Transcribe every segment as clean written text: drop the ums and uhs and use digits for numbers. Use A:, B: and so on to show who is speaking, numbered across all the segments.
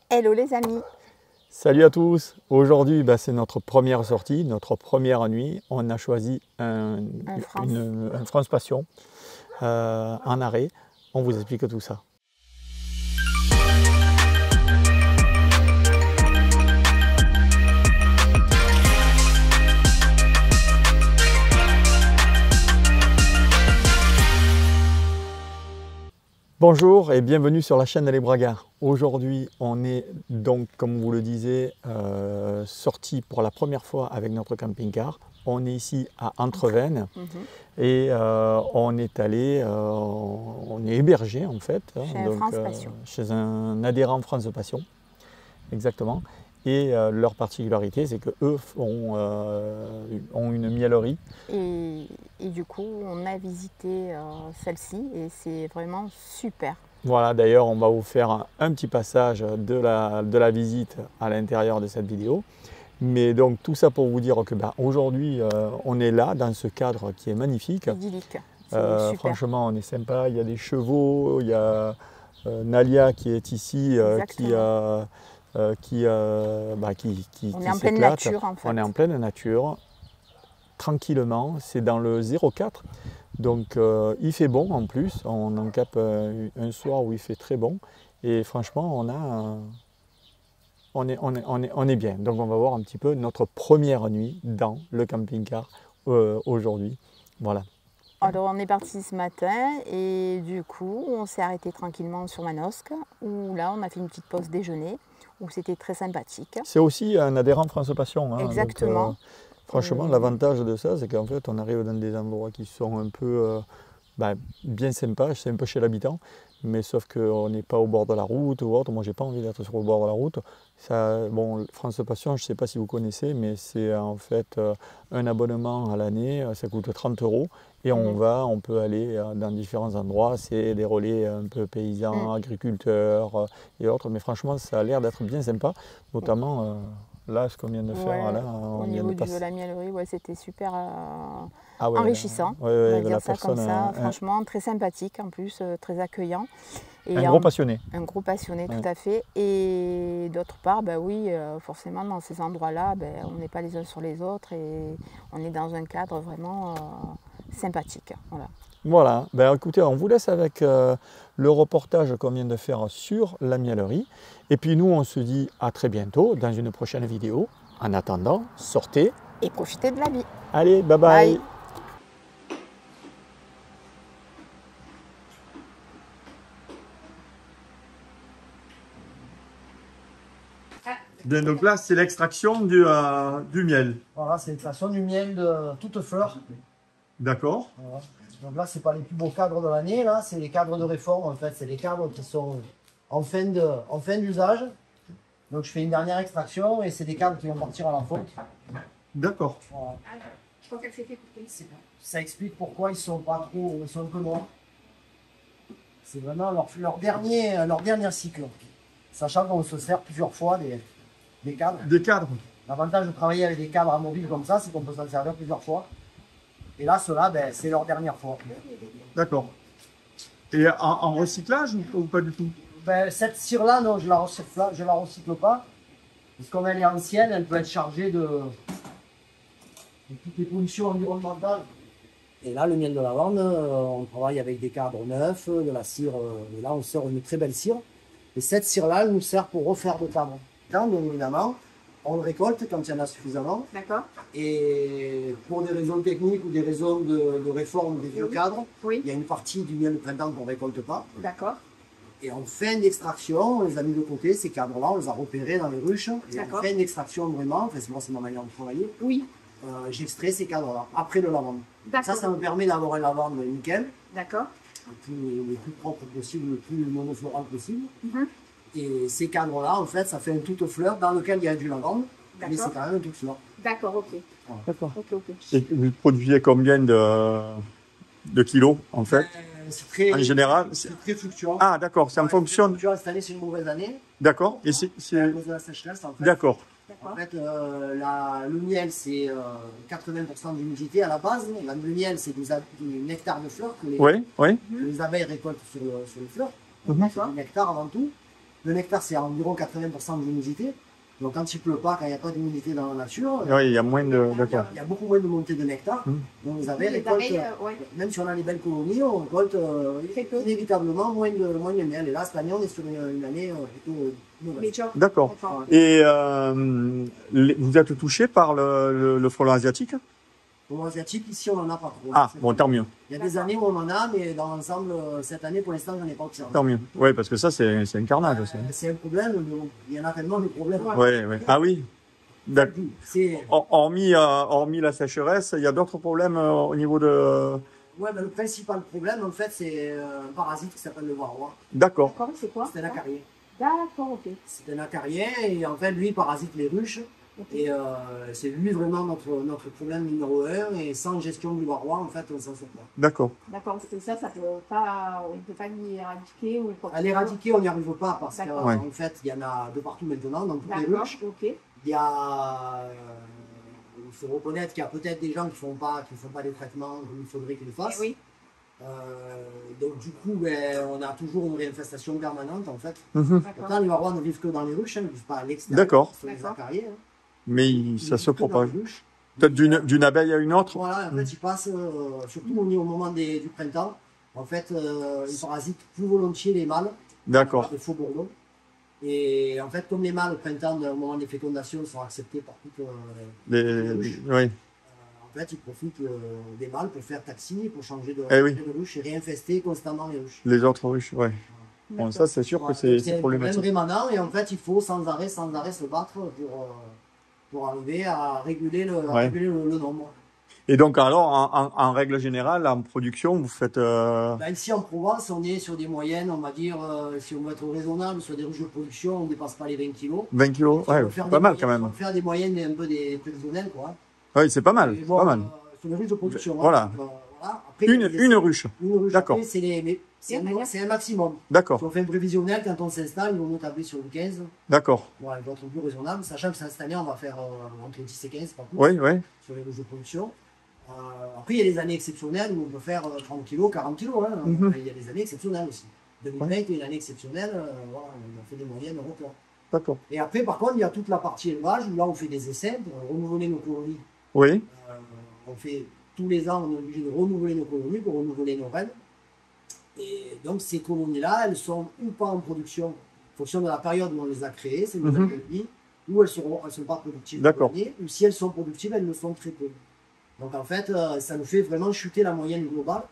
A: Hello les amis.
B: Salut à tous. Aujourd'hui, c'est notre première sortie, notre première nuit. On a choisi un France Passion en arrêt. On vous explique tout ça. Bonjour et bienvenue sur la chaîne Les Bragards. Aujourd'hui, on est donc, comme vous le disiez, sorti pour la première fois avec notre camping-car. On est ici à Entrevennes et on est allé, on est hébergé en fait, chez un adhérent France Passion, exactement. Et leur particularité, c'est qu'eux ont une miellerie.
A: Et du coup, on a visité celle-ci et c'est vraiment super.
B: Voilà, d'ailleurs, on va vous faire un petit passage de la visite à l'intérieur de cette vidéo. Mais donc, tout ça pour vous dire que aujourd'hui, on est là, dans ce cadre qui est magnifique.
A: Idyllique.
B: Franchement, on est sympa. Il y a des chevaux, il y a Nalia qui est ici, qui
A: on est en pleine nature en fait.
B: On est en pleine nature, tranquillement, c'est dans le 04, donc il fait bon en plus, on en capte un soir où il fait très bon et franchement on est bien. Donc on va voir un petit peu notre première nuit dans le camping-car aujourd'hui, voilà.
A: Alors on est parti ce matin et du coup on s'est arrêté tranquillement sur Manosque où là on a fait une petite pause déjeuner où c'était très sympathique.
B: C'est aussi un adhérent France Passion.
A: Exactement.
B: Donc, franchement, l'avantage de ça, c'est qu'en fait, on arrive dans des endroits qui sont un peu bien sympas, c'est un peu chez l'habitant, mais sauf qu'on n'est pas au bord de la route ou autre. Moi, j'ai pas envie d'être sur le bord de la route. Ça, bon, France Passion, je ne sais pas si vous connaissez, mais c'est en fait un abonnement à l'année, ça coûte 30 € et on peut aller dans différents endroits. C'est des relais un peu paysans, agriculteurs et autres, mais franchement, ça a l'air d'être bien sympa, notamment. Là, ce qu'on vient de faire, là,
A: au niveau de la miellerie, c'était super enrichissant. On va dire ça comme ça. Franchement, très sympathique en plus, très accueillant.
B: Et un gros passionné.
A: Un gros passionné, tout à fait. Et d'autre part, forcément, dans ces endroits-là, on n'est pas les uns sur les autres et on est dans un cadre vraiment sympathique.
B: Voilà, écoutez, on vous laisse avec le reportage qu'on vient de faire sur la miellerie. Et puis nous, on se dit à très bientôt dans une prochaine vidéo. En attendant, sortez
A: et profitez de la vie.
B: Allez, bye bye. Bien, donc là, c'est l'extraction du miel.
C: Voilà, c'est l'extraction du miel de toute fleur.
B: D'accord.
C: Voilà. Donc là, c'est pas les plus beaux cadres de l'année, là, c'est les cadres de réforme, en fait. C'est les cadres qui sont en fin d'usage. Donc je fais une dernière extraction et c'est des cadres qui vont partir à la fonte.
B: D'accord.
A: Voilà. Je crois qu'elle s'est fait couper.
C: Ça explique pourquoi ils sont pas trop, ils sont un peu noirs. C'est vraiment leur dernier cycle. Sachant qu'on se sert plusieurs fois des cadres.
B: Des cadres.
C: L'avantage de travailler avec des cadres amovibles comme ça, c'est qu'on peut s'en servir plusieurs fois. Et là, ceux-là, c'est leur dernière fois.
B: D'accord. Et en recyclage ou pas du tout?
C: Cette cire-là, non, je la recycle pas. Parce que comme elle est ancienne, elle peut être chargée de toutes les pollutions environnementales. Et là, le miel de lavande, on travaille avec des cadres neufs, de la cire. Et là, on sort une très belle cire. Et cette cire-là, elle nous sert pour refaire de cadres. Bien évidemment, on le récolte quand il y en a suffisamment.
A: D'accord.
C: Et pour des raisons techniques ou des raisons de réforme des vieux cadres, il y a une partie du miel de printemps qu'on ne récolte pas.
A: D'accord.
C: Et en fin d'extraction, on les a mis de côté, ces cadres-là, on les a repérés dans les ruches. Et en fin d'extraction, vraiment, c'est ma manière de travailler.
A: Oui.
C: J'extrais ces cadres-là, après le lavande. Ça me permet d'avoir un lavande nickel.
A: D'accord.
C: Le plus propre possible, le plus monofloral possible. Et ces cadres-là, en fait, ça fait un toute-fleur dans lequel il y a du lavande, mais c'est quand même un toute-fleur.
A: D'accord, ok.
C: Voilà.
B: D'accord.
A: Ok.
B: Et vous produisez combien de kilos, en fait? En général, c'est
C: très fluctuant.
B: Ah, d'accord, ça me fonctionne.
C: Cette année, c'est une mauvaise année.
B: D'accord. Et c'est
C: à cause de la sécheresse, en fait.
B: D'accord.
C: En fait, le miel, c'est 80% d'humidité à la base. Le miel, c'est du nectar de fleurs que les abeilles récoltent sur les fleurs. Du nectar avant tout. Le nectar, c'est environ 80% d'humidité. Donc quand il pleut pas, quand il n'y a pas d'humidité dans la nature,
B: Oui, il y a moins de... D'accord.
C: il y a beaucoup moins de montée de nectar. Donc les abeilles récoltent, même si on a les belles colonies, on récolte inévitablement moins de miel. Et là, cette année, on est sur une année plutôt mauvaise.
B: D'accord. Et vous êtes touché par le frelon asiatique?
C: Pour asiatique, ici, on n'en a pas trop.
B: Ah, bon, tant mieux.
C: Il y a des années où on en a, mais dans l'ensemble, cette année, pour l'instant, j'en ai pas observé.
B: Tant mieux. Oui, parce que ça, c'est un carnage aussi.
C: C'est un problème, mais bon, il y en a tellement de problèmes.
B: Oui, oui. Ah oui? D'accord.
C: C'est...
B: Hormis la sécheresse, il y a d'autres problèmes au niveau de...
C: Ouais, ben, le principal problème, en fait, c'est un parasite qui s'appelle le varroa.
B: D'accord.
A: D'accord, c'est quoi?
C: C'est un acarien.
A: D'accord, ok.
C: C'est un acarien, et en fait, lui, il parasite les ruches. Et c'est lui vraiment notre problème numéro 1. Et sans gestion du varroa, en fait, on s'en sort pas.
B: D'accord.
A: D'accord, parce que ça peut pas, on ne peut pas l'éradiquer ou quoi que
C: À
A: ce soit.
C: l'éradiquer, on n'y arrive pas parce
A: D'accord.
C: qu'en fait, il y en a de partout maintenant, dans toutes les
A: D'accord,
C: ruches.
A: ok.
C: Il y a... il faut reconnaître qu'il y a peut-être des gens qui font pas des traitements comme il faudrait qu'ils le fassent.
A: Oui.
C: Donc du coup, ben, on a toujours une réinfestation permanente en fait.
A: D'accord.
C: Pourtant, les varrois ne vivent que dans les ruches, ils ne vivent pas à l'extérieur.
B: D'accord.
C: Sur les
A: D'accord.
C: acariens.
B: Mais
C: Ils
B: ça
C: vivent
B: se
C: que dans
B: propage.
C: les ruches.
B: Peut-être d'une abeille à une autre?
C: Voilà, en fait, ils passent, surtout au moment du printemps, en fait, ils parasitent plus volontiers les mâles.
B: D'accord.
C: Les faux bourdons. Et en fait, comme les mâles au printemps, au moment des fécondations, sont acceptés par toutes les ruches,
B: Oui.
C: en fait, ils profitent des mâles pour faire taxi, pour changer de
B: Eh oui.
C: ruche et réinfester constamment les ruches.
B: Les autres ruches, oui. Bon, ça, c'est sûr que
C: Voilà,
B: c'est
C: un
B: problématique.
C: problème rémanent et en fait, il faut sans arrêt se battre pour arriver à réguler le nombre.
B: Et donc, alors, en règle générale, en production, vous faites...
C: Ben, ici en Provence, on est sur des moyennes, on va dire, si on veut être raisonnable, sur des ruches de production, on ne dépasse pas les 20 kilos.
B: 20 kilos?
C: Si on
B: Ouais,
C: veut faire
B: pas
C: des
B: mal
C: moyennes,
B: quand même.
C: on peut faire des moyennes un peu des prévisionnelles, quoi.
B: Oui, c'est pas mal.
C: Et bon,
B: Pas mal.
C: sur les ruches de production.
B: Voilà.
C: Donc, voilà. Après, il y a des-
B: Une ruche.
C: Une ruche.
B: D'accord.
C: Après, c'est un maximum. Si
B: D'accord.
C: on fait un prévisionnel, quand on s'installe, il vaut mieux tabler sur le 15.
B: D'accord.
C: Voilà, il doit être plus raisonnable, sachant que cette année, on va faire entre 10 et 15 par contre
B: Oui, oui.
C: sur les ruches de production. Après, il y a des années exceptionnelles où on peut faire 30 kg, 40 kg. Hein. Il y a des années exceptionnelles aussi. 2020 est une année exceptionnelle, voilà, on a fait des moyennes records.
B: D'accord.
C: Et après, par contre, il y a toute la partie élevage où là, on fait des essais pour renouveler nos colonies.
B: Oui.
C: On fait tous les ans, on est obligé de renouveler nos colonies pour renouveler nos reines. Et donc, ces colonies-là, elles sont ou pas en production en fonction de la période où on les a créées, ces nouvelles colonies, ou elles sont pas productives.
B: D'accord.
C: Ou si elles sont productives, elles le sont très peu. Donc, en fait, ça nous fait vraiment chuter la moyenne globale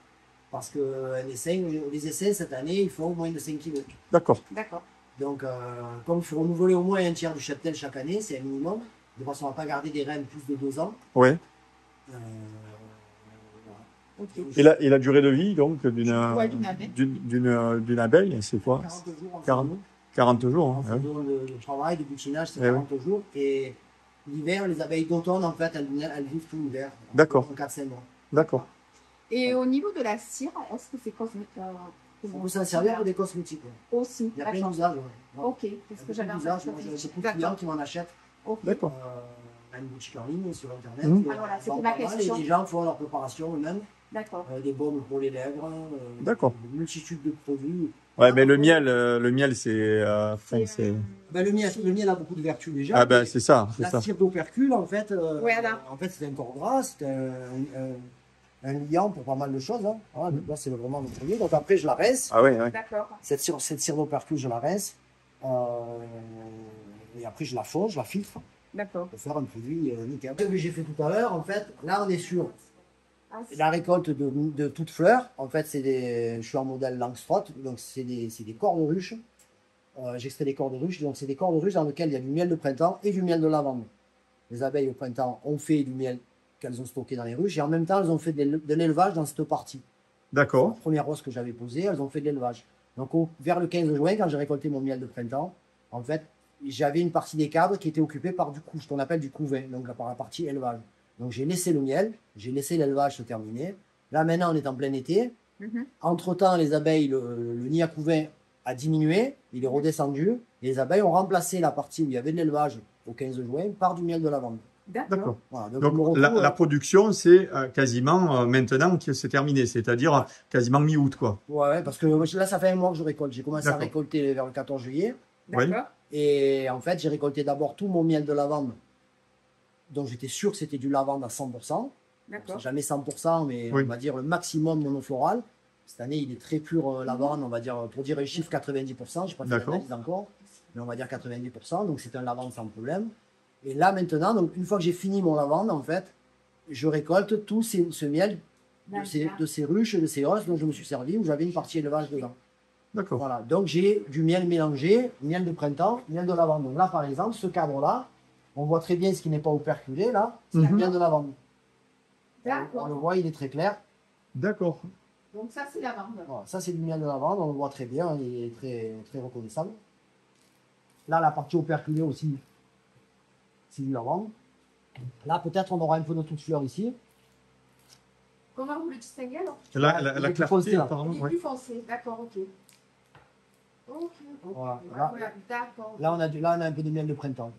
C: parce que les essais, cette année, ils font moins de 5 kg.
B: D'accord.
A: D'accord.
C: Donc, comme il faut renouveler au moins un tiers du cheptel chaque année, c'est un minimum, de façon à ne pas garder des reines plus de 2 ans.
B: Oui.
C: Voilà.
A: Ok.
B: Et la durée de vie, donc, d'une abeille, c'est quoi?
C: 40 jours en
B: 40.
C: saison.
B: 40 jours.
C: En
B: Hein, ouais.
C: saison de travail, de butinage, c'est
B: Eh
C: 40 jours. Et l'hiver, les abeilles d'automne, en fait, elles vivent tout l'hiver.
B: D'accord.
C: 4-5 mois.
B: D'accord.
A: Et au niveau de la cire, est-ce que c'est cosmétique?
C: On peut s'en servir pour des cosmétiques. Ouais.
A: Aussi,
C: Il y a plein
A: d'accord.
C: d'usages. Ouais.
A: Ok, parce que j'avais
C: d'usages. Moi, j'ai beaucoup de clients qui m'en achètent.
A: Ok.
B: D'accord.
C: On a une boutique en ligne sur Internet.
B: Mhm.
A: Ah, voilà,
C: Ils
A: c'était
C: vendent
A: ma
C: pas mal,
A: question.
C: Et les gens font leur préparation eux-mêmes.
A: D'accord.
C: Des baumes pour les lèvres.
B: D'accord.
C: Une multitude de produits.
B: Ouais, mais le miel, c'est...
C: Ben, le miel a beaucoup de vertus déjà.
B: Ah ben, c'est ça, c'est
C: La
B: ça.
C: cire d'opercule, en fait,
A: Voilà.
C: c'est un corps gras, c'est un liant pour pas mal de choses. Hein. Voilà, là, c'est vraiment le premier. Donc après, je la rince.
B: Ah oui, oui.
A: D'accord.
C: Cette cire d'opercule, je la rince. Et après, je la fonds, je la filtre
A: D'accord.
C: pour faire un produit nickel. Ce que j'ai fait tout à l'heure, en fait, là, on est sur
A: Ah, c'est-
C: la récolte de toutes fleurs. En fait, je suis en modèle Langstroth, donc c'est des corps de ruche. J'extrais des corps de ruche, donc c'est des corps de ruche dans lesquels il y a du miel de printemps et du miel de lavande. Les abeilles au printemps ont fait du miel qu'elles ont stocké dans les ruches et en même temps elles ont fait de l'élevage dans cette partie.
B: D'accord.
C: La première rose que j'avais posée, elles ont fait de l'élevage. Donc vers le 15 juin, quand j'ai récolté mon miel de printemps, en fait, j'avais une partie des cadres qui était occupée par ce qu'on appelle du couvain, donc par la partie élevage. Donc j'ai laissé le miel, j'ai laissé l'élevage se terminer. Là maintenant on est en plein été.
A: Mhm.
C: Entre-temps, les abeilles, le nid à couvain a diminué, il est redescendu. Et les abeilles ont remplacé la partie où il y avait de l'élevage au 15 juin par du miel de lavande.
A: D'accord.
C: Voilà,
B: Donc,
C: je me retrouve,
B: la production, c'est quasiment maintenant que c'est terminé, c'est-à-dire quasiment mi-août, quoi.
C: ouais, parce que là, ça fait un mois que je récolte. J'ai commencé à
B: D'accord.
C: récolter vers le 14 juillet.
A: D'accord.
C: Et en fait, j'ai récolté d'abord tout mon miel de lavande, dont j'étais sûr que c'était du lavande à 100%.
A: D'accord.
C: Jamais 100%, mais
B: Oui.
C: on va dire le maximum monofloral. Cette année, il est très pur lavande, on va dire, pour dire un chiffre 90%, je n'ai pas fait
B: D'accord.
C: l'analyse encore, mais on va dire 90%, donc c'est un lavande sans problème. Et là maintenant, donc une fois que j'ai fini mon lavande, en fait, je récolte tout ce miel de ces ruches, de ces os dont je me suis servi, où j'avais une partie élevage dedans.
B: D'accord.
C: Voilà, donc j'ai du miel mélangé, miel de printemps, miel de lavande. Donc là, par exemple, ce cadre-là, on voit très bien ce qui n'est pas operculé, là, c'est le miel de lavande. On le voit, il est très clair.
B: D'accord.
A: Donc ça, c'est lavande.
C: Voilà, ça, c'est du miel de lavande, on le voit très bien, il est très, très reconnaissable. Là, la partie operculée aussi, c'est du lavande. Là, peut-être on aura un peu de toute fleur ici.
A: Comment vous le distinguez alors?
B: La
C: Il est plus
B: clarté,
C: foncé, là.
B: apparemment.
A: Il est
B: Ouais.
A: plus foncé, d'accord, ok. Ok,
C: Voilà.
A: d'accord.
C: Là, on a un peu de miel de printemps.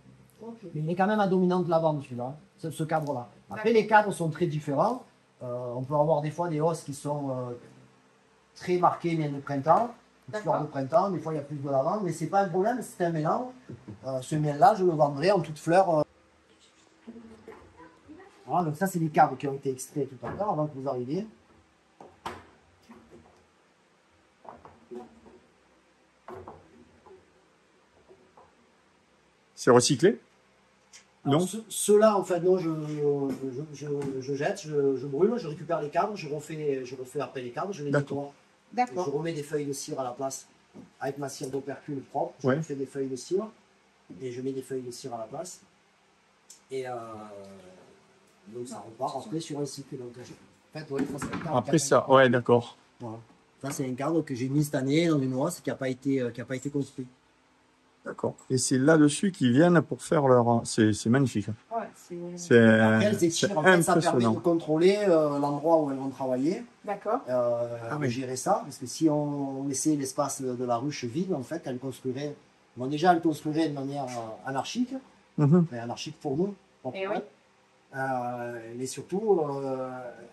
A: Ok.
C: Mais il est quand même à dominante lavande, celui-là, ce cadre-là. Après, les cadres sont très différents. On peut avoir des fois des hausses qui sont très marquées miel de printemps, fleurs de printemps. Des fois, il y a plus de lavande, mais c'est pas un problème, c'est un mélange. Ce miel-là, je le vendrai en toute fleur. Voilà, donc ça, c'est les cadres qui ont été extraits tout à l'heure avant que vous arriviez.
B: C'est recyclé?
C: Alors,
B: Non.
C: Ceux-là, en fait, non, je jette, je brûle, je récupère les cadres, je refais après les cadres, je les nettoie. Je
A: D'accord.
C: remets des feuilles de cire à la place avec ma cire d'opercule propre. Je
B: Ouais.
C: fais des feuilles de cire et je mets des feuilles de cire à la place. Et donc ça repart après sur un cycle. Donc, en fait, ouais, ça, c'est un cadre
B: Après
C: qui a
B: ça, ouais, d'accord.
C: Voilà. Ça, c'est un cadre que j'ai mis cette année dans une hausse qui n'a pas été construit.
B: D'accord. Et c'est là-dessus qu'ils viennent pour faire leur. C'est magnifique.
A: Ouais,
B: C'est
C: Après, elles étirent, en fait, ça permet de
B: impressionnant.
C: contrôler l'endroit où elles vont travailler.
A: D'accord.
C: De gérer ça, parce que si on laissait l'espace de la ruche vide, en fait, elle construirait. Bon, déjà, elle construirait de manière anarchique,
B: Mhm.
C: mais anarchique pour nous. Pour
A: Et
C: elles. Mais surtout,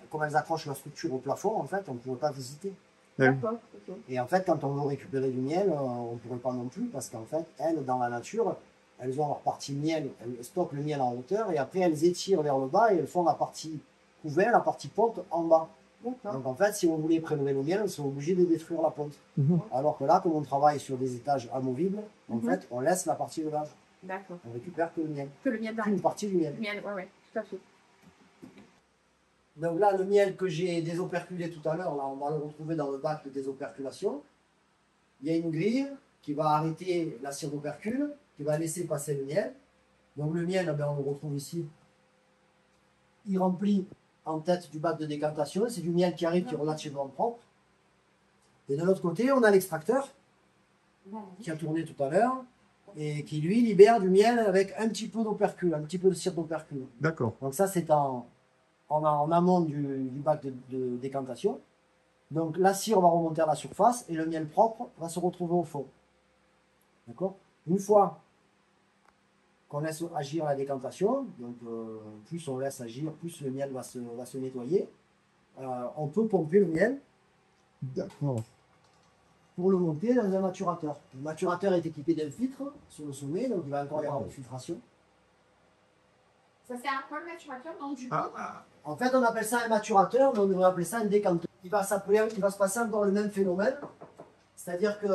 C: comme elles accrochent la structure au plafond, en fait, on ne pourrait pas visiter.
A: D'accord. Ok.
C: Et en fait, quand on veut récupérer du miel, on ne pourrait pas non plus, parce qu'en fait, elles, dans la nature, elles ont leur partie miel, elles stockent le miel en hauteur, et après, elles étirent vers le bas, et elles font la partie couvert, la partie ponte en bas.
A: D'accord.
C: Donc en fait, si on voulait prélever le miel, on serait obligé de détruire la ponte.
B: Mhm.
C: Alors que là, comme on travaille sur des étages amovibles, en fait, on laisse la partie de l'âge.
A: D'accord.
C: On récupère que le miel.
A: Que le miel
C: Qu'une
A: d'arrêt.
C: partie du miel.
A: Miel, ouais, tout à fait.
C: Donc là, le miel que j'ai désoperculé tout à l'heure, là, on va le retrouver dans le bac de désoperculation. Il y a une grille qui va arrêter la cire d'opercule, qui va laisser passer le miel. Donc le miel, on le retrouve ici. Il remplit en tête du bac de décantation. C'est du miel qui arrive, qui est relativement propre. Et de l'autre côté, on a l'extracteur qui a tourné tout à l'heure et qui, lui, libère du miel avec un petit peu d'opercule, un petit peu de cire d'opercule.
B: D'accord.
C: Donc ça, c'est en amont du bac de décantation. Donc la cire va remonter à la surface et le miel propre va se retrouver au fond. D'accord? Une fois qu'on laisse agir la décantation, donc plus on laisse agir, plus le miel va se nettoyer, on peut pomper le miel
B: D'accord.
C: pour le monter dans un maturateur. Le maturateur est équipé d'un filtre sur le sommet, donc il va encore y avoir une filtration.
A: Ça c'est un peu le maturateur, donc du coup.
C: En fait, on appelle ça un maturateur, mais on devrait appeler ça un décanteur. Il va se passer encore le même phénomène, c'est-à-dire que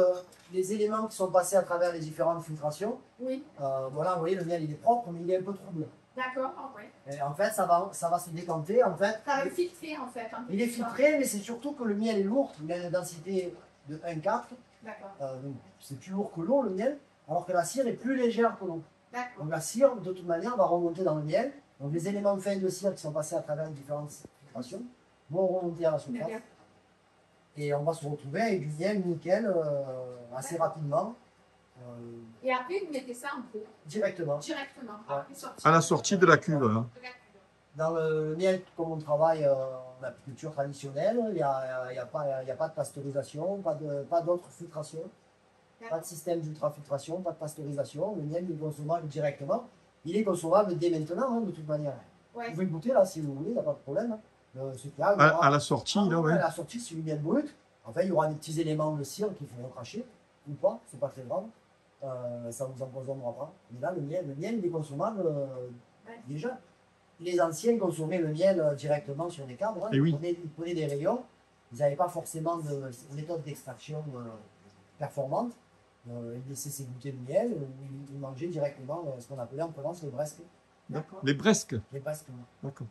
C: les éléments qui sont passés à travers les différentes filtrations,
A: Oui.
C: voilà, vous voyez, le miel il est propre, mais il est un peu trouble.
A: D'accord, ouais.
C: Et en fait, ça va se décanter. En fait,
A: Ça va le filtrer en fait.
C: il est filtré, mais c'est surtout que le miel est lourd. Il a une densité de 1,4.
A: D'accord.
C: Donc c'est plus lourd que l'eau, le miel, alors que la cire est plus légère que l'eau.
A: D'accord.
C: Donc la cire, de toute manière, va remonter dans le miel. Donc les éléments fins de cire qui sont passés à travers les différentes filtrations vont remonter à la surface.
A: D'accord.
C: Et on va se retrouver avec du miel nickel assez rapidement,
A: Et après, vous mettez ça en pot
C: directement.
A: directement.
C: Ouais.
A: Après sortir.
B: À la sortie de la cuve. Hein.
A: De la cuve.
C: Dans le miel, comme on travaille en apiculture traditionnelle, il n'y a pas de pasteurisation, pas d'autre filtration, pas de système d'ultrafiltration, pas de pasteurisation. Le miel est consommable directement. Il est consommable dès maintenant, hein, de toute manière.
A: Ouais.
C: Vous pouvez le goûter là si vous voulez, il n'y a pas de problème.
B: À la sortie, là, ouais.
C: À la sortie, c'est du miel brut. En fait, il y aura des petits éléments de cire qu'il faut recracher, ou pas, c'est pas très grave. ça ne vous empoisonnera pas. Mais là, le miel, il est consommable déjà. Les anciens consommaient le miel directement sur des cadres. Hein.
B: Et oui.
C: Ils prenaient des rayons. Ils n'avaient pas forcément de méthode d'extraction performante. Ils laissaient s'égoutter le miel. Ils mangeaient directement ce qu'on appelait en Provence les bresques.
B: Les bresques.
C: Les bresques.
B: D'accord.